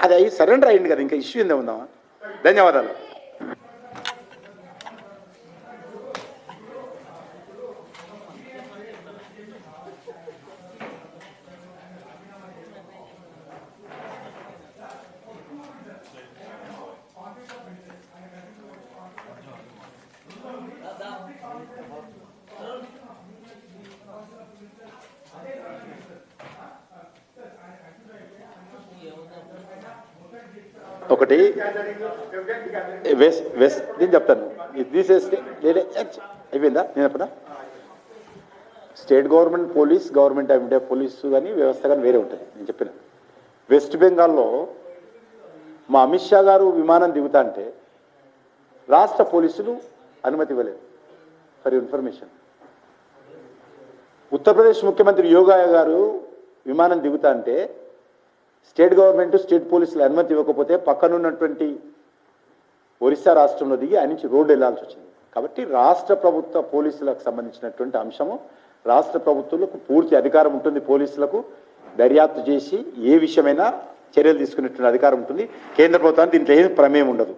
అది సరెండర్ అయ్యింది కదా, ఇంకా ఇష్యూ ఏందో ఉందామా. ధన్యవాదాలు. ఒకటి వెస్ట్ నేను చెప్తాను, తీసేస్తే అయిపోయిందా? నేను చెప్పనా, state government police, government of India police కానీ వ్యవస్థ కానీ వేరే ఉంటుంది. నేను చెప్పిన వెస్ట్ బెంగాల్లో మా అమిత్ షా గారు విమానం దిగుతా అంటే రాష్ట్ర పోలీసులు అనుమతి ఇవ్వలేదు. ఫర్ ఇన్ఫర్మేషన్, ఉత్తరప్రదేశ్ ముఖ్యమంత్రి యోగా గారు విమానం దిగుతా అంటే స్టేట్ గవర్నమెంట్, స్టేట్ పోలీసులు అనుమతి ఇవ్వకపోతే పక్కనున్నటువంటి ఒరిస్సా రాష్ట్రంలో దిగి ఆయన నుంచి రోడ్డు వెళ్లాల్సి వచ్చింది. కాబట్టి రాష్ట్ర ప్రభుత్వ పోలీసులకు సంబంధించినటువంటి అంశము రాష్ట్ర ప్రభుత్వాలకు పూర్తి అధికారం ఉంటుంది. పోలీసులకు దర్యాప్తు చేసి ఏ విషయమైనా చర్యలు తీసుకునేటువంటి అధికారం ఉంటుంది. కేంద్ర ప్రభుత్వానికి దీంట్లో ఏం ప్రమేయం ఉండదు.